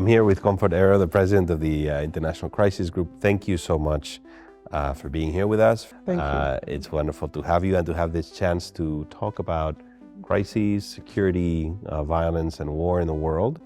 here with Comfort Ero, the president of the International Crisis Group. Thank you so much for being here with us. Thank you. It's wonderful to have you and to have this chance to talk about crises, security, violence, and war in the world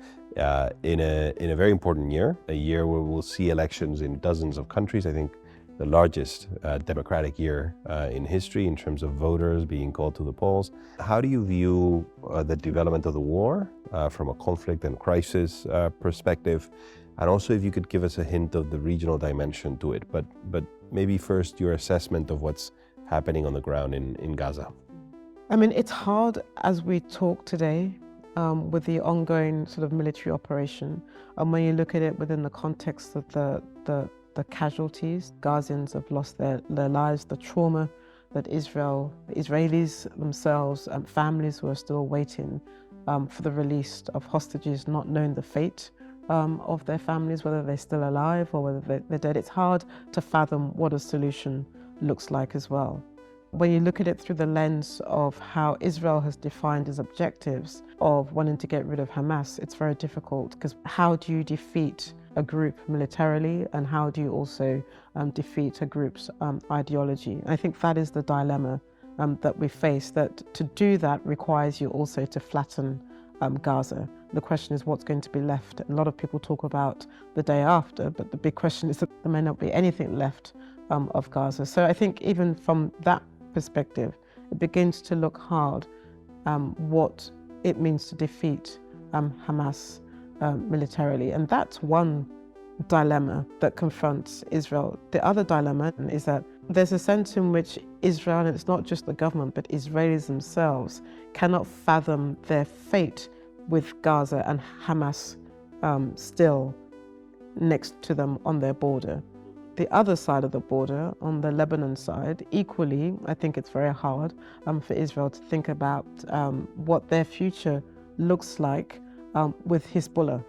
in a very important year, a year where we'll see elections in dozens of countries. I think the largest democratic year in history in terms of voters being called to the polls. How do you view the development of the war from a conflict and crisis perspective? And also if you could give us a hint of the regional dimension to it, but maybe first your assessment of what's happening on the ground in Gaza. I mean, it's hard as we talk today with the ongoing sort of military operation. And when you look at it within the context of the casualties, Gazans have lost their lives, the trauma that the Israelis themselves and families who are still waiting for the release of hostages, not knowing the fate of their families, whether they're still alive or whether they're dead. It's hard to fathom what a solution looks like as well. When you look at it through the lens of how Israel has defined its objectives of wanting to get rid of Hamas, it's very difficult, because how do you defeat a group militarily, and how do you also defeat a group's ideology? I think that is the dilemma that we face, that to do that requires you also to flatten Gaza. The question is what's going to be left. A lot of people talk about the day after, but the big question is that there may not be anything left of Gaza. So I think even from that perspective, it begins to look hard what it means to defeat Hamas militarily. And that's one dilemma that confronts Israel. The other dilemma is that there's a sense in which Israel, and it's not just the government, but Israelis themselves cannot fathom their fate with Gaza and Hamas still next to them on their border. The other side of the border, on the Lebanon side, equally, I think it's very hard for Israel to think about what their future looks like with Hezbollah.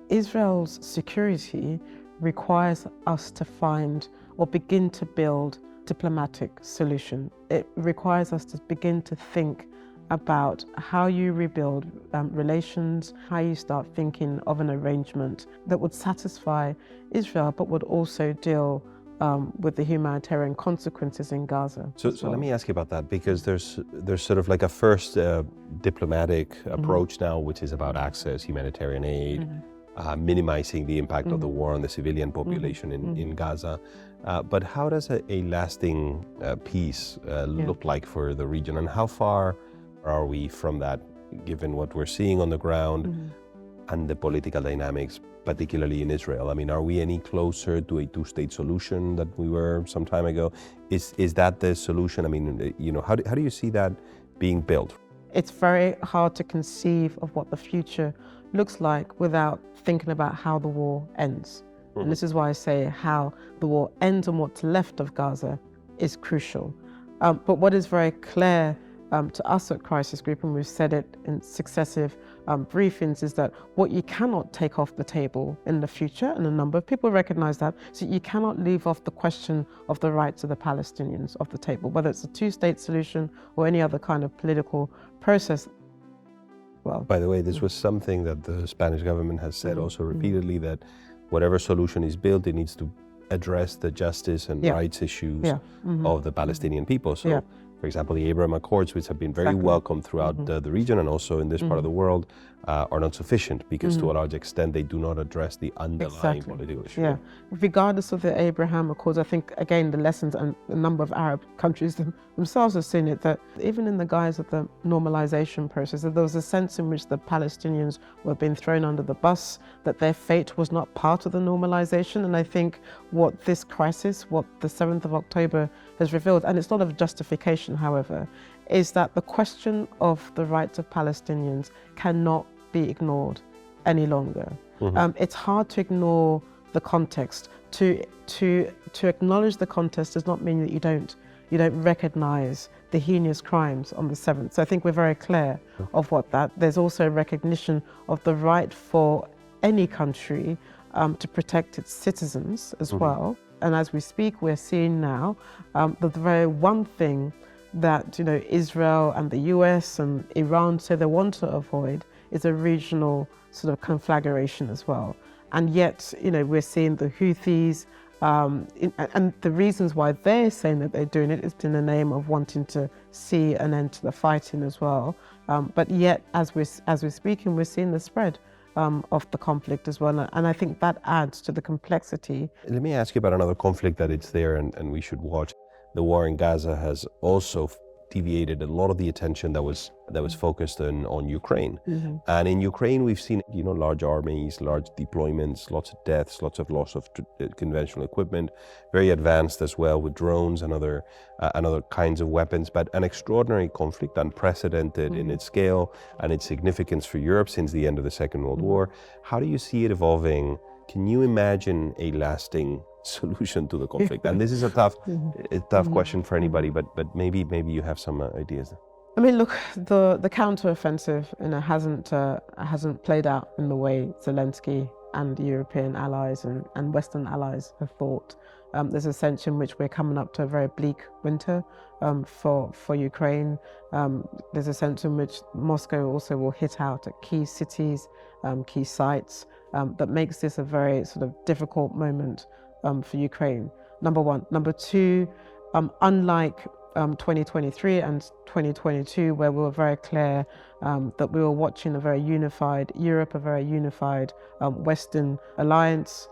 Israel's security requires us to find or begin to build diplomatic solution. It requires us to begin to think about how you rebuild relations, how you start thinking of an arrangement that would satisfy Israel, but would also deal with the humanitarian consequences in Gaza. So let me ask you about that, because there's sort of like a first diplomatic approach now, which is about access, humanitarian aid, minimizing the impact of the war on the civilian population in Gaza. But how does a lasting peace look like for the region, and how far are we from that, given what we're seeing on the ground and the political dynamics, particularly in Israel? I mean, are we any closer to a two-state solution that we were some time ago? Is that the solution? I mean, you know, how do you see that being built? It's very hard to conceive of what the future looks like without thinking about how the war ends. And this is why I say how the war ends and what's left of Gaza is crucial. But what is very clear to us at Crisis Group, and we've said it in successive briefings, is that what you cannot take off the table in the future, and a number of people recognize that, so you cannot leave off the question of the rights of the Palestinians off the table, whether it's a two-state solution or any other kind of political process. Well, by the way, this was something that the Spanish government has said also repeatedly, that whatever solution is built, it needs to address the justice and rights issues of the Palestinian people. So, for example, the Abraham Accords, which have been very welcome throughout the region and also in this part of the world, are not sufficient, because to a large extent they do not address the underlying political issue. Yeah, regardless of the Abraham Accords, I think, again, the lessons, and a number of Arab countries themselves have seen it, that even in the guise of the normalization process, that there was a sense in which the Palestinians were being thrown under the bus, that their fate was not part of the normalization. And I think what this crisis, what the 7th of October has revealed, and it's not a justification, however, is that the question of the rights of Palestinians cannot be ignored any longer. It's hard to ignore the context. To acknowledge the context does not mean that you don't recognize the heinous crimes on the 7th. So I think we're very clear of what that. There's also a recognition of the right for any country to protect its citizens as well. And as we speak, we're seeing now that the very one thing that Israel and the US and Iran say they want to avoid is a regional sort of conflagration as well. And yet, we're seeing the Houthis, and the reasons why they're saying that they're doing it is in the name of wanting to see an end to the fighting as well. But yet, as we're speaking, we're seeing the spread of the conflict as well. And I think that adds to the complexity. Let me ask you about another conflict that it's there and we should watch. The war in Gaza has also deviated a lot of the attention that was focused on Ukraine. Mm-hmm. And in Ukraine, we've seen large armies, large deployments, lots of deaths, lots of loss of conventional equipment, very advanced as well with drones and other kinds of weapons. But an extraordinary conflict, unprecedented in its scale and its significance for Europe since the end of the Second World War. How do you see it evolving? Can you imagine a lasting solution to the conflict? And this is a tough question for anybody, but maybe you have some ideas. I mean, look, the counteroffensive hasn't played out in the way Zelensky and the European allies and Western allies have thought. There's a sense in which we're coming up to a very bleak winter for Ukraine. There's a sense in which Moscow also will hit out at key cities, key sites, that makes this a very sort of difficult moment for Ukraine, number one. Number two, unlike 2023 and 2022, where we were very clear that we were watching a very unified Europe, a very unified Western alliance,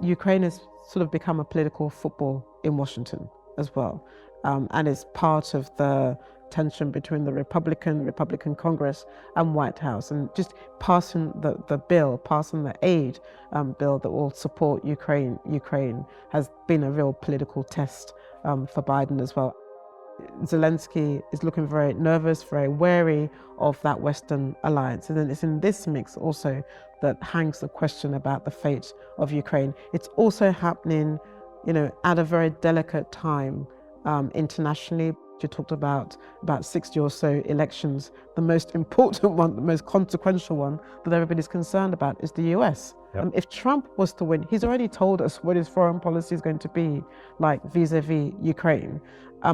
Ukraine has sort of become a political football in Washington as well, and is part of the tension between the Republican Congress and White House, and just passing the aid bill that will support Ukraine has been a real political test for Biden as well. Zelensky is looking very nervous, very wary of that Western alliance. And then it's in this mix also that hangs the question about the fate of Ukraine. It's also happening, at a very delicate time internationally. You talked about 60 or so elections. The most important one, the most consequential one that everybody's concerned about is the US. Yep. If Trump was to win, he's already told us what his foreign policy is going to be like vis-a-vis Ukraine.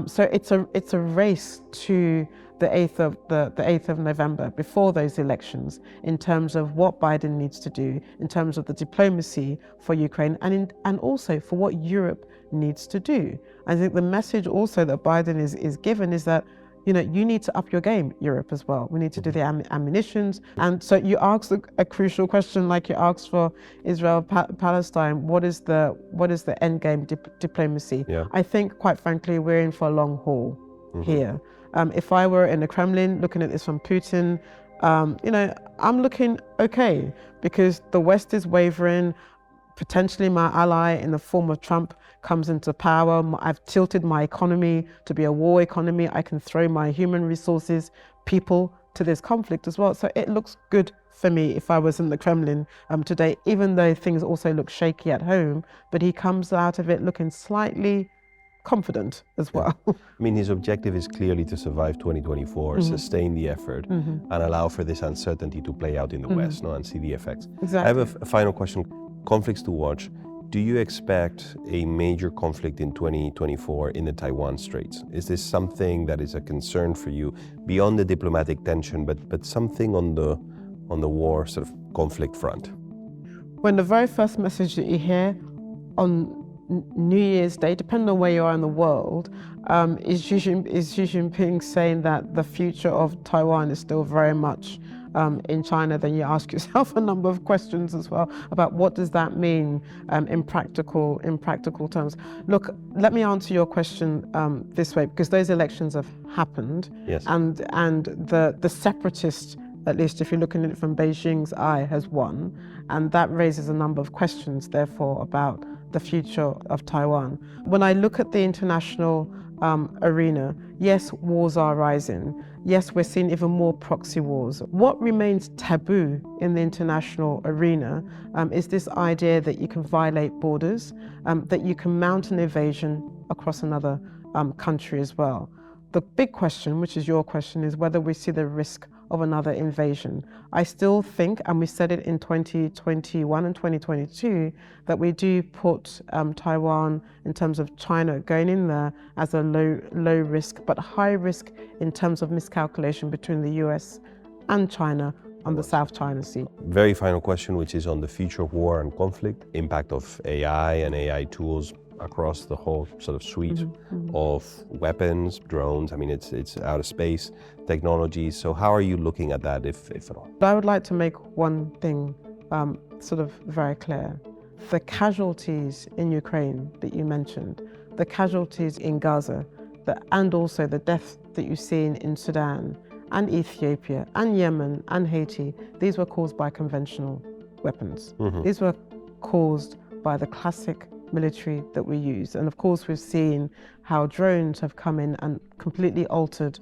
So it's a race to the 8th of November before those elections in terms of what Biden needs to do, in terms of the diplomacy for Ukraine, and also for what Europe needs to do. I think the message also that Biden is given is that you need to up your game, Europe, as well. We need to do the ammunitions. And so you asked a crucial question, like you asked for Israel, Palestine. What is the end game diplomacy? Yeah. I think, quite frankly, we're in for a long haul here. If I were in the Kremlin looking at this from Putin, I'm looking okay, because the West is wavering. Potentially my ally in the form of Trump comes into power. I've tilted my economy to be a war economy. I can throw my human resources, people to this conflict as well. So it looks good for me if I was in the Kremlin today, even though things also look shaky at home, but he comes out of it looking slightly confident as well. I mean, his objective is clearly to survive 2024, sustain the effort, and allow for this uncertainty to play out in the West, and see the effects. Exactly. I have a final question. Conflicts to watch. Do you expect a major conflict in 2024 in the Taiwan Straits? Is this something that is a concern for you beyond the diplomatic tension, but something on the war sort of conflict front? When the very first message that you hear on New Year's Day, depending on where you are in the world, is Xi Jinping saying that the future of Taiwan is still very much in China, then you ask yourself a number of questions as well about what does that mean in practical terms. Look, let me answer your question this way, because those elections have happened. Yes. And the separatist, at least if you're looking at it from Beijing's eye, has won, and that raises a number of questions therefore about the future of Taiwan. When I look at the international arena, yes, wars are rising. Yes, we're seeing even more proxy wars. What remains taboo in the international arena is this idea that you can violate borders, that you can mount an invasion across another country as well. The big question, which is your question, is whether we see the risk of another invasion. I still think, and we said it in 2021 and 2022, that we do put Taiwan, in terms of China going in there, as a low risk, but high risk in terms of miscalculation between the US and China on the South China Sea. Very final question, which is on the future of war and conflict, impact of AI and AI tools across the whole sort of suite of weapons, drones. I mean, it's outer space technology. So how are you looking at that, if at all? I would like to make one thing sort of very clear. The casualties in Ukraine that you mentioned, the casualties in Gaza, and also the death that you've seen in Sudan and Ethiopia and Yemen and Haiti, these were caused by conventional weapons. These were caused by the classic military that we use. And of course, we've seen how drones have come in and completely altered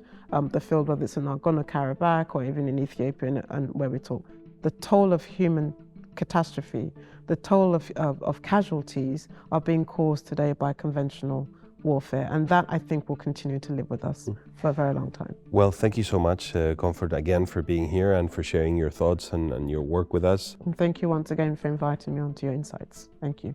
the field, whether it's in Nagorno-Karabakh or even in Ethiopia and where we talk. The toll of human catastrophe, the toll of casualties are being caused today by conventional warfare. And that, I think, will continue to live with us for a very long time. Well, thank you so much, Comfort, again, for being here and for sharing your thoughts and your work with us. And thank you once again for inviting me onto your insights. Thank you.